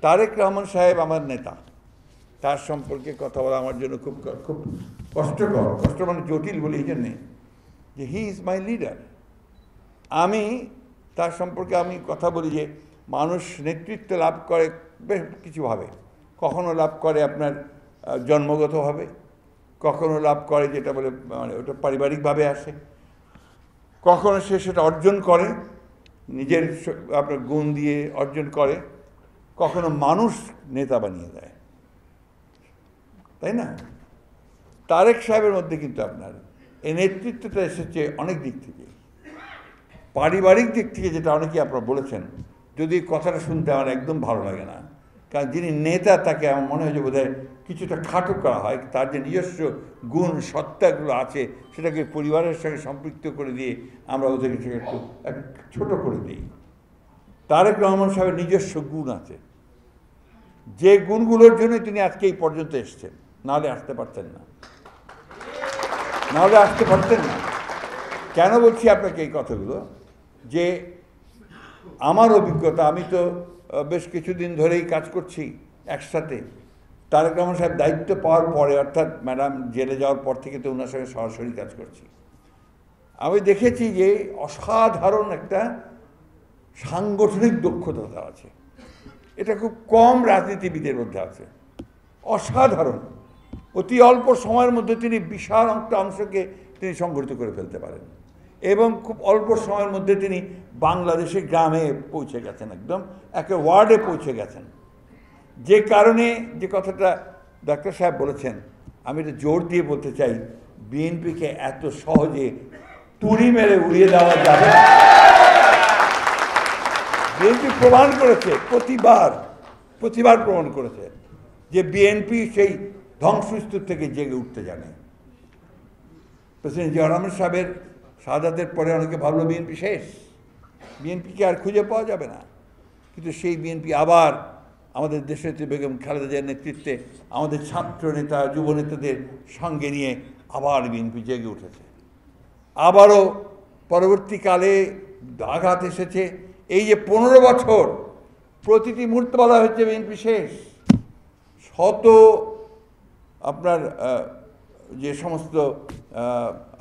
তারেক রহমান সাহেব আমার নেতা, তার সম্পর্কে কথা বলা আমার জন্য খুব খুব কষ্টকর, কষ্ট মানে জটিল বলে এই জন্যে যে হি ইজ মাই লিডার। আমি তার সম্পর্কে আমি কথা বলি যে মানুষ নেতৃত্ব লাভ করে বেশ কিছুভাবে, কখনো লাভ করে আপনার জন্মগতভাবে, কখনো লাভ করে যেটা বলে মানে ওটা পারিবারিকভাবে আসে, কখনো সে সেটা অর্জন করে নিজের আপনার গুণ দিয়ে অর্জন করে, কখনো মানুষ নেতা বানিয়ে দেয়, তাই না? তারেক সাহেবের মধ্যে কিন্তু আপনার এই নেতৃত্বটা এসেছে অনেক দিক থেকে, পারিবারিক দিক থেকে, যেটা অনেকেই আপনারা বলেছেন, যদি কথাটা শুনতে আমার একদম ভালো লাগে না, কারণ যিনি নেতা তাকে আমার মনে হয় যে বোধহয় কিছুটা খাটো করা হয়, তার যে নিজস্ব গুণ সত্তাগুলো আছে সেটাকে পরিবারের সঙ্গে সম্পৃক্ত করে দিয়ে আমরা ওদেরকে একটু ছোট করে দিই। তারেক রহমান সাহেবের নিজস্ব গুণ আছে, যে গুণগুলোর জন্য তিনি আজকে এই পর্যন্ত এসছেন, নাহলে আসতে পারতেন না, নাহলে আসতে পারতেন না। কেন বলছি আপনাকে এই কথাগুলো? যে আমার অভিজ্ঞতা, আমি তো বেশ কিছুদিন ধরেই কাজ করছি একসাথে। তারেক রহমান সাহেব দায়িত্ব পাওয়ার পরে, অর্থাৎ ম্যাডাম জেলে যাওয়ার পর থেকে তো ওনার সঙ্গে সরাসরি কাজ করছি। আমি দেখেছি যে অসাধারণ একটা সাংগঠনিক দক্ষতা আছে, এটা খুব কম রাজনীতিবিদের মধ্যে আছে, অসাধারণ। অতি অল্প সময়ের মধ্যে তিনি বিশাল একটা অংশকে তিনি সংগঠিত করে ফেলতে পারেন এবং খুব অল্প সময়ের মধ্যে তিনি বাংলাদেশের গ্রামে পৌঁছে গেছেন, একদম একটা ওয়ার্ডে পৌঁছে গেছেন। যে কারণে যে কথাটা ডাক্তার সাহেব বলেছেন, আমি এটা জোর দিয়ে বলতে চাই, বিএনপিকে এত সহজে তুড়ি মেরে উড়িয়ে দেওয়া যাবে না। বিএনপি প্রমাণ করেছে, প্রতিবার প্রমাণ করেছে যে বিএনপি সেই ধ্বংসস্তূপ থেকে জেগে উঠতে জানে। প্রেসিডেন্ট জিয়া রহমান সাহেবের শাহাদাতের পরে অনেকে ভাবলো বিএনপি শেষ, বিএনপিকে আর খুঁজে পাওয়া যাবে না, কিন্তু সেই বিএনপি আবার আমাদের দেশনেত্রী বেগম খালেদা জিয়ার নেতৃত্বে আমাদের ছাত্র নেতা যুব নেতাদের সঙ্গে নিয়ে আবার বিএনপি জেগে উঠেছে। আবারও পরবর্তীকালে আঘাত এসেছে। এই যে 15 বছর প্রতিটি মুহূর্তে বলা হচ্ছে বিএনপি শেষ, শত আপনার যে সমস্ত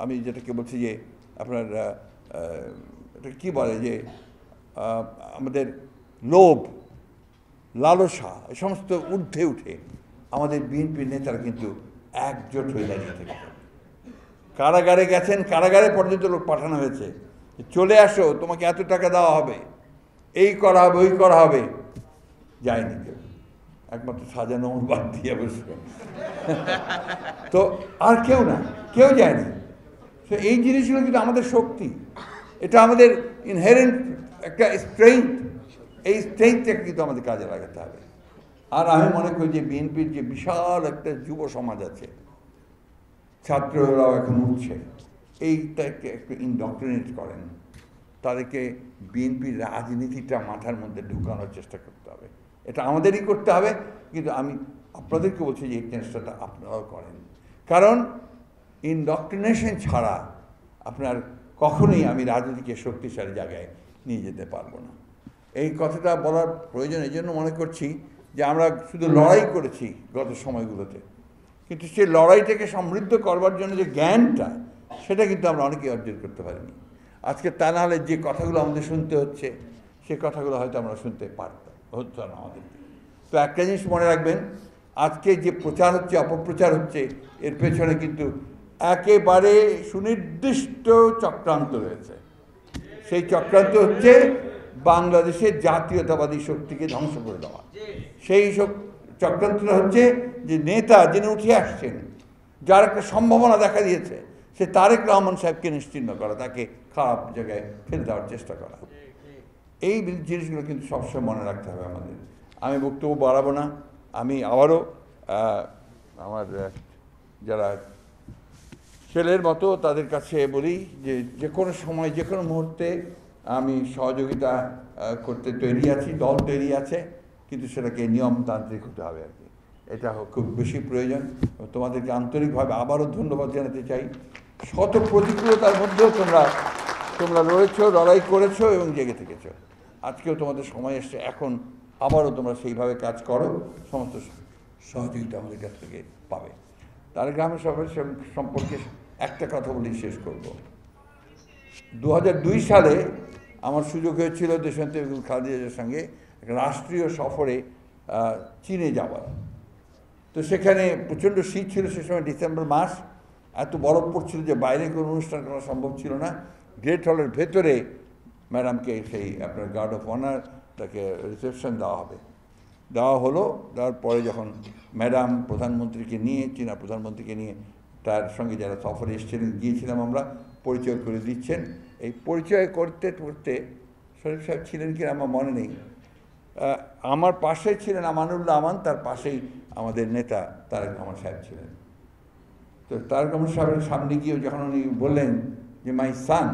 আমি যেটাকে বলছি যে আপনার এটা কী বলে যে আমাদের লোভ লালসা এই সমস্ত ঊর্ধ্বে উঠে আমাদের বিএনপির নেতারা কিন্তু একজোট হয়ে দাঁড়িয়ে থেকে কারাগারে গেছেন, কারাগারে পর্যন্ত লোক পাঠানো হয়েছে, চলে আসো, তোমাকে এত টাকা দেওয়া হবে, এই করা হবে, ওই করা হবে। যায়নি কেউ, একমাত্র সাজানো বাদ দিয়ে বসবে, তো আর কেউ না, কেউ যায়নি। তো এই জিনিসগুলো কিন্তু আমাদের শক্তি, এটা আমাদের ইনহেরেন্ট একটা স্ট্রেংথ, এই স্ট্রেংথটাকে কিন্তু আমাদের কাজে লাগাতে হবে। আর আমি মনে করি যে বিএনপির যে বিশাল একটা যুব সমাজ আছে, ছাত্ররাও এখন উঠছে, এইটাকে একটু ইনডক্ট্রিনেট করেন, তাদেরকে বিএনপির রাজনীতিটা মাথার মধ্যে ঢুকানোর চেষ্টা করতে হবে। এটা আমাদেরই করতে হবে, কিন্তু আমি আপনাদেরকে বলছি যে এই চেষ্টাটা আপনারাও করেন, কারণ ইনডক্ট্রিনেশন ছাড়া আপনার কখনোই আমি রাজনীতিকে শক্তিশালী জায়গায় নিয়ে যেতে পারবো না। এই কথাটা বলার প্রয়োজন এই জন্য মনে করছি যে আমরা শুধু লড়াই করেছি গত সময়গুলোতে, কিন্তু সেই লড়াইটাকে সমৃদ্ধ করবার জন্য যে জ্ঞানটা, সেটা কিন্তু আমরা অনেকেই অর্জন করতে পারিনি। আজকে তা না হলে যে কথাগুলো আমাদের শুনতে হচ্ছে, সে কথাগুলো হয়তো আমরা শুনতে পারতাম, হতো না আমাদের। তো একটা জিনিস মনে রাখবেন, আজকে যে প্রচার হচ্ছে, অপপ্রচার হচ্ছে, এর পেছনে কিন্তু একেবারে সুনির্দিষ্ট চক্রান্ত রয়েছে। সেই চক্রান্ত হচ্ছে বাংলাদেশের জাতীয়তাবাদী শক্তিকে ধ্বংস করে দেওয়া। সেই চক্রান্তটা হচ্ছে যে নেতা যিনি উঠে আসছেন, যার একটা সম্ভাবনা দেখা দিয়েছে, সে তারেক রহমান সাহেবকে নিশ্চিহ্ন করা, তাকে খারাপ জায়গায় ফেলে দেওয়ার চেষ্টা করা। এই জিনিসগুলো কিন্তু সবসময় মনে রাখতে হবে আমাদের। আমি বক্তব্য বাড়াবো না, আমি আবারও আমার যারা ছেলের মতো তাদের কাছে বলি যে যে কোনো সময়, যে কোনো মুহূর্তে আমি সহযোগিতা করতে তৈরি আছি, দল তৈরি আছে, কিন্তু সেটাকে নিয়মতান্ত্রিক হতে হবে আর কি, এটা খুব বেশি প্রয়োজন। তোমাদেরকে আন্তরিকভাবে আবারও ধন্যবাদ জানাতে চাই। শত প্রতিকূলতার মধ্যেও তোমরা লড়েছো, লড়াই করেছো এবং জেগে থেকেছো। আজকেও তোমাদের সময় এসছে, এখন আবারও তোমরা সেইভাবে কাজ করো, সমস্ত সহযোগিতা আমাদের কাছ থেকে পাবে। তারেক রহমান সাহেবের সম্পর্কে একটা কথা বলি শেষ করব। 2002 সালে আমার সুযোগ হয়েছিল দেশনেত্রী বেগম খালেদা জিয়ার সঙ্গে রাষ্ট্রীয় সফরে চীনে যাওয়ার। তো সেখানে প্রচণ্ড শীত ছিল, সে সময় ডিসেম্বর মাস, এত বরফ পড়ছিল যে বাইরে কোনো অনুষ্ঠান করা সম্ভব ছিল না। গ্রেট হলের ভেতরে ম্যাডামকে সেই আপনার গার্ড অফ অনার তাকে রিসেপশন দেওয়া হলো। দেওয়ার পরে যখন ম্যাডাম প্রধানমন্ত্রীকে নিয়ে, চীনা প্রধানমন্ত্রীকে নিয়ে তার সঙ্গে যারা সফরে এসেছিলেন, গিয়েছিলাম আমরা, পরিচয় করে দিচ্ছেন। এই পরিচয় করতে করতে শরীফ সাহেব ছিলেন কিনা আমার মনে নেই, আমার পাশে ছিলেন আমানুল্লাহ আমান, তার পাশেই আমাদের নেতা তারেক রহমান সাহেব ছিলেন। তো তারেক রহমান সাহেবের সামনে গিয়ে যখন উনি বললেন যে মাই সান,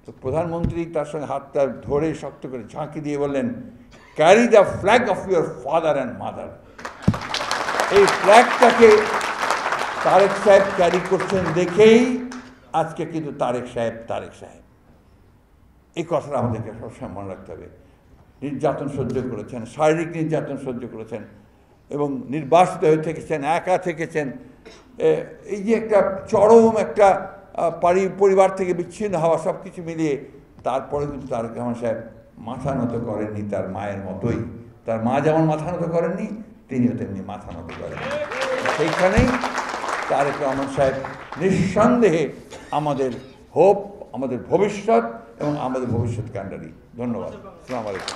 তো প্রধানমন্ত্রী তার সঙ্গে হাতটা ধরে শক্ত করে ঝাঁকি দিয়ে বললেন, carry the flag of your father and mother. এই ফ্ল্যাগটাকে তারেক সাহেব ক্যারি করছেন দেখেই আজকে কিন্তু তারেক সাহেব। এই কথাটা আমাদেরকে সবসময় মনে রাখতে হবে। নির্যাতন সহ্য করেছেন, শারীরিক নির্যাতন সহ্য করেছেন এবং নির্বাসিত হয়ে থেকেছেন, একা থেকেছেন। এই যে একটা চরম একটা পরিবার থেকে বিচ্ছিন্ন হওয়া, সব কিছু মিলিয়ে তারপরে কিন্তু তারেক রহমান সাহেব মাথা নত করেননি তার মায়ের মতোই। তার মা যেমন মাথা নত করেননি, তিনিও তেমনি মাথা নত করেন। সেইখানেই তারেক রহমান সাহেব নিঃসন্দেহে আমাদের হোপ, আমাদের ভবিষ্যৎ এবং আমাদের ভবিষ্যৎ কাণ্ডারি। ধন্যবাদ। আসসালামু আলাইকুম।